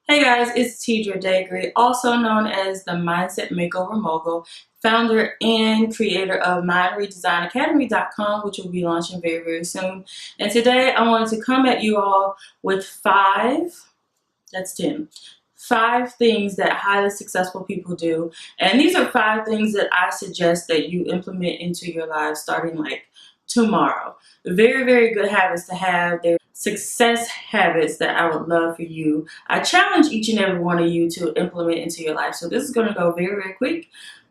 Hey guys, it's Tidra Dagre, also known as the Mindset Makeover Mogul, founder and creator of MindRedesignAcademy.com, which will be launching very, very soon. And today I wanted to come at you all with that's 10, 5 things that highly successful people do. And these are 5 things that I suggest that you implement into your lives starting like tomorrow. Very, very good habits to have. They're success habits that I would love for you. I challenge each and every one of you to implement into your life. So this is going to go very, very quick.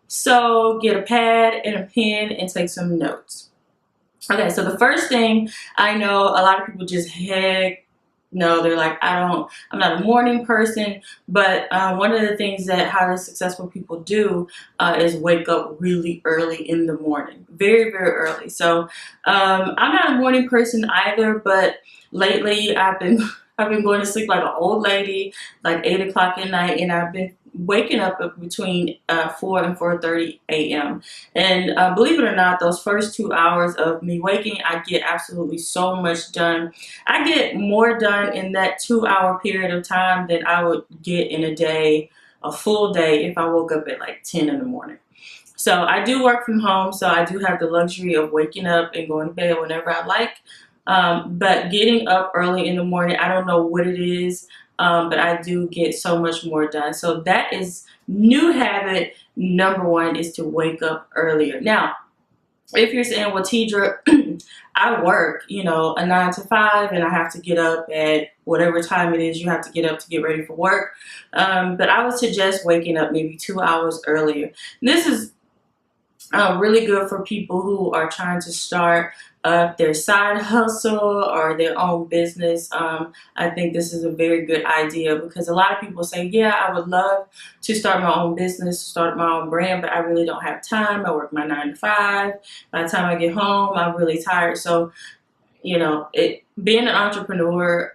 So get a pad and a pen and take some notes. Okay, so the first thing, I know a lot of people just heck no, they're like, I'm not a morning person, but one of the things that highly successful people do is wake up really early in the morning, very, very early. So I'm not a morning person either, but lately I've been going to sleep like an old lady, like 8 o'clock at night, and I've been waking up between 4 and 4:30 a.m. And believe it or not, those first 2 hours of me waking, I get absolutely so much done. I get more done in that 2 hour period of time than I would get in a day, a full day, if I woke up at like 10 in the morning. So I do work from home, so I do have the luxury of waking up and going to bed whenever I like. But getting up early in the morning, I don't know what it is, but I do get so much more done. So that is new habit number one, is to wake up earlier. Now, if you're saying, well, Tidra, I work, a 9 to 5, and I have to get up at whatever time it is you have to get up to get ready for work. But I would suggest waking up maybe 2 hours earlier. This is really good for people who are trying to start their side hustle or their own business. I think this is a very good idea, because a lot of people say, yeah, I would love to start my own business, start my own brand, but I really don't have time. I work my 9 to 5. By the time I get home, I'm really tired. So being an entrepreneur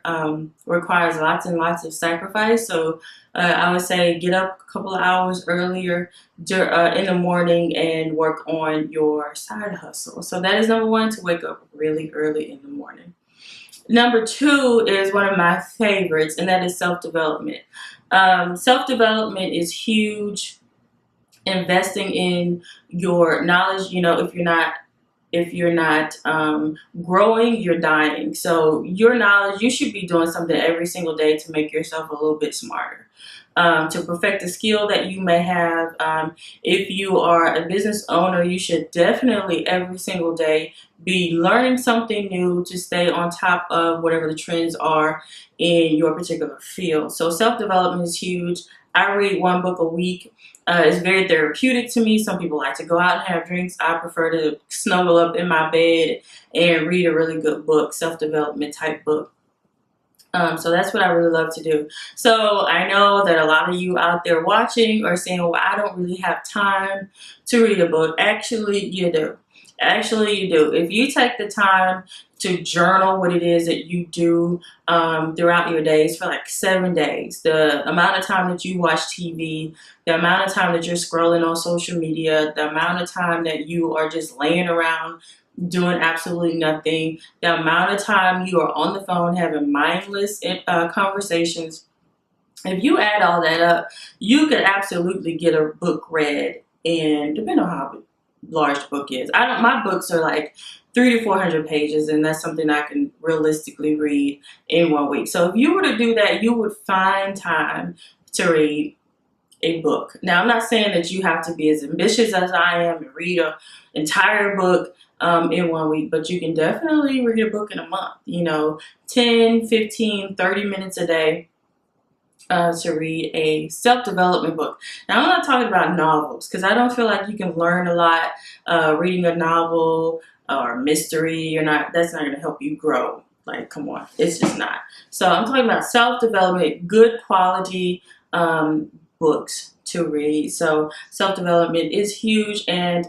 requires lots and lots of sacrifice. So I would say get up a couple of hours earlier in the morning and work on your side hustle. So that is number one, to wake up really early in the morning. Number two is one of my favorites, and that is self-development. Self-development is huge. Investing in your knowledge, if you're not growing, you're dying. So your knowledge, you should be doing something every single day to make yourself a little bit smarter. To perfect a skill that you may have. If you are a business owner, you should definitely every single day be learning something new to stay on top of whatever the trends are in your particular field. So self-development is huge. I read one book a week. It's very therapeutic to me. Some people like to go out and have drinks. I prefer to snuggle up in my bed and read a really good book, self-development type book. So that's what I really love to do. So I know that a lot of you out there watching are saying, well, I don't really have time to read a book. Actually, you do. Actually, you do. If you take the time to journal what it is that you do throughout your days for like 7 days, the amount of time that you watch TV, the amount of time that you're scrolling on social media, the amount of time that you are just laying around doing absolutely nothing, the amount of time you are on the phone having mindless conversations, if you add all that up, you could absolutely get a book read, and depending on how large the book is. My books are like 300 to 400 pages, and that's something I can realistically read in 1 week. So if you were to do that, you would find time to read a book. Now, I'm not saying that you have to be as ambitious as I am and read an entire book in 1 week, but you can definitely read a book in a month, 10, 15, 30 minutes a day to read a self-development book. Now, I'm not talking about novels, because I don't feel like you can learn a lot reading a novel or mystery. That's not going to help you grow. Like, come on, it's just not. So I'm talking about self-development, good quality books to read. So self-development is huge, and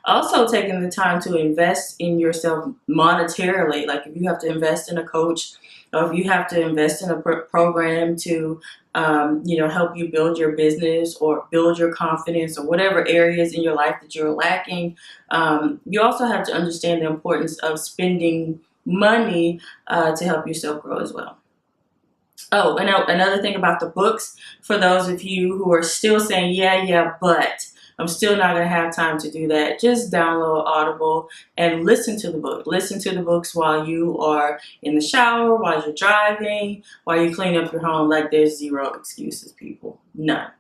also taking the time to invest in yourself monetarily. Like if you have to invest in a coach, or if you have to invest in a program to help you build your business or build your confidence, or whatever areas in your life that you're lacking, you also have to understand the importance of spending money to help yourself grow as well. Oh, and another thing about the books, for those of you who are still saying, yeah, but I'm still not going to have time to do that, just download Audible and listen to the book. Listen to the books while you are in the shower, while you're driving, while you clean up your home. Like, there's zero excuses, people. None.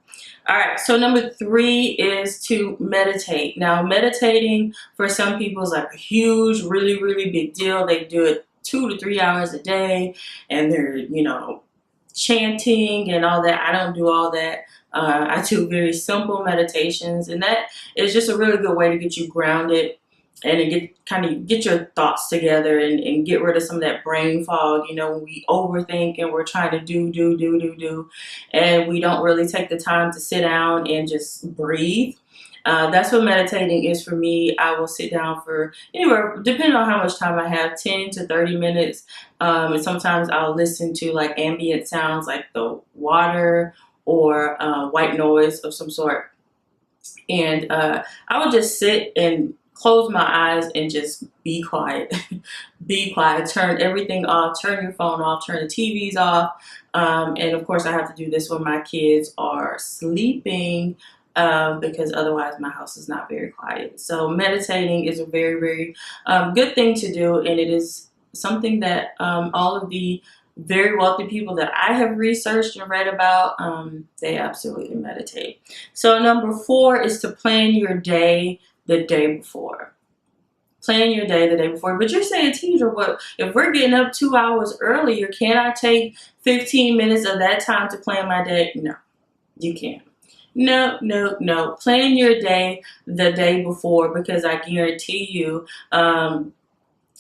All right, so number 3 is to meditate. Now, meditating for some people is like a huge, really, really big deal. They do it 2 to 3 hours a day, and they're, chanting and all that. I don't do all that. I do very simple meditations, and that is just a really good way to get you grounded and to get your thoughts together and get rid of some of that brain fog. When we overthink and we're trying to do, and we don't really take the time to sit down and just breathe. That's what meditating is for me. I will sit down for anywhere, depending on how much time I have, 10 to 30 minutes. And sometimes I'll listen to like ambient sounds like the water or white noise of some sort. And I would just sit and close my eyes and just be quiet. Be quiet. Turn everything off. Turn your phone off. Turn the TVs off. And of course, I have to do this when my kids are sleeping. Because otherwise my house is not very quiet. So meditating is a very, very good thing to do, and it is something that all of the very wealthy people that I have researched and read about, they absolutely meditate. So number 4 is to plan your day the day before. Plan your day the day before. But you're saying, Tidra, what if we're getting up 2 hours earlier? Can I take 15 minutes of that time to plan my day? No, you can't. No. Plan your day the day before, because I guarantee you,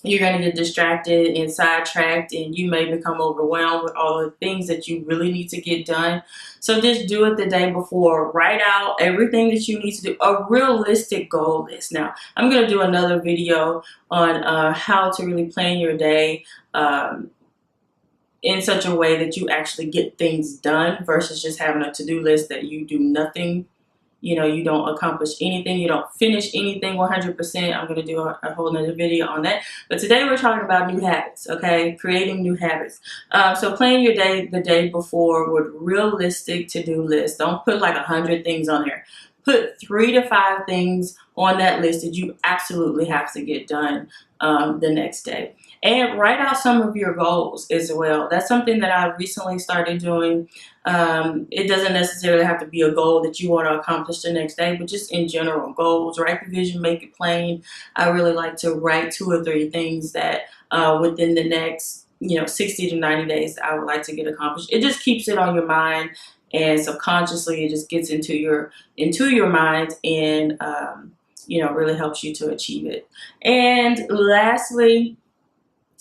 you're going to get distracted and sidetracked, and you may become overwhelmed with all the things that you really need to get done. So just do it the day before. Write out everything that you need to do, a realistic goal list. Now, I'm going to do another video on how to really plan your day in such a way that you actually get things done versus just having a to-do list that you do nothing. You don't accomplish anything. You don't finish anything 100%. I'm going to do a whole nother video on that. But today we're talking about new habits, okay? Creating new habits. So plan your day the day before with realistic to-do lists. Don't put like 100 things on there. Put 3 to 5 things on that list that you absolutely have to get done the next day. And write out some of your goals as well. That's something that I recently started doing. It doesn't necessarily have to be a goal that you want to accomplish the next day, but just in general goals. Write the vision, make it plain. I really like to write 2 or 3 things that within the next 60 to 90 days I would like to get accomplished. It just keeps it on your mind, and subconsciously it just gets into your mind, and really helps you to achieve it. And lastly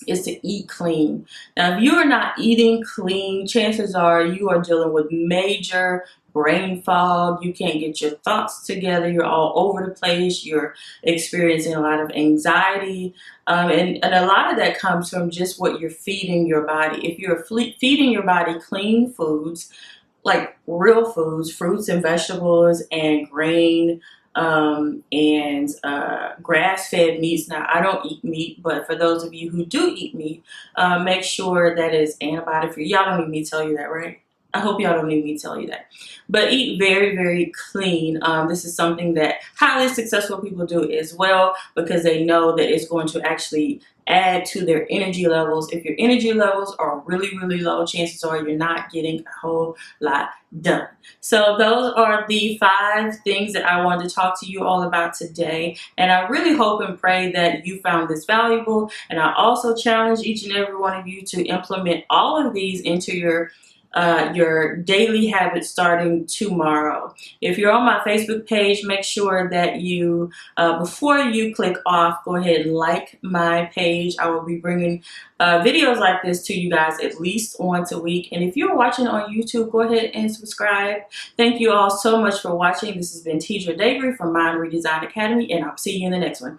is to eat clean. Now, if you are not eating clean, chances are you are dealing with major brain fog. You can't get your thoughts together. You're all over the place. You're experiencing a lot of anxiety. And a lot of that comes from just what you're feeding your body. If you're feeding your body clean foods, like real foods, fruits and vegetables and grain, and grass-fed meats. Now, I don't eat meat, but for those of you who do eat meat, make sure that it's antibiotic-free. Y'all don't need me to tell you that, right? I hope y'all don't need me to tell you that. But eat very, very clean. This is something that highly successful people do as well, because they know that it's going to actually add to their energy levels. If your energy levels are really, really low, chances are you're not getting a whole lot done. So those are the 5 things that I wanted to talk to you all about today. And I really hope and pray that you found this valuable. And I also challenge each and every one of you to implement all of these into your daily habits starting tomorrow. If you're on my Facebook page, make sure that you, before you click off, go ahead and like my page. I will be bringing videos like this to you guys at least once a week. And if you're watching on YouTube, go ahead and subscribe. Thank you all so much for watching. This has been Tidra Daygre from Mind Redesign Academy, and I'll see you in the next one.